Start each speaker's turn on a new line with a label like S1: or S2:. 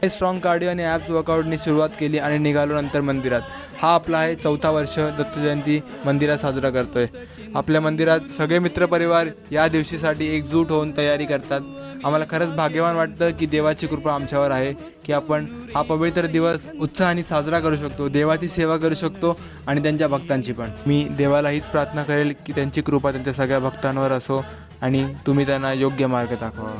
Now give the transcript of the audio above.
S1: Strong cardio आणि apps वर्कआउटनी सुरुवात केली आणि निघालो नंतर मंदिरात. हा आपला आहे 4था वर्ष दत्त जयंती मंदिरात साजरा करतोय. आपल्या मंदिरात सगळे मित्रपरिवार या दिवशीसाठी एकजूट होऊन तयारी करतात. आम्हाला खरंच भाग्यवान वाटतं की देवाची कृपा आमच्यावर आहे की आपण हा पवित्र दिवस उत्साहाने साजरा करू शकतो, देवाची सेवा करू शकतो आणि त्यांच्या भक्तांची पण. मी देवाला हीच प्रार्थना करेल की त्यांची कृपा त्यांच्या सगळ्या भक्तांवर असो आणि तुम्ही त्यांना योग्य मार्ग दाखवा.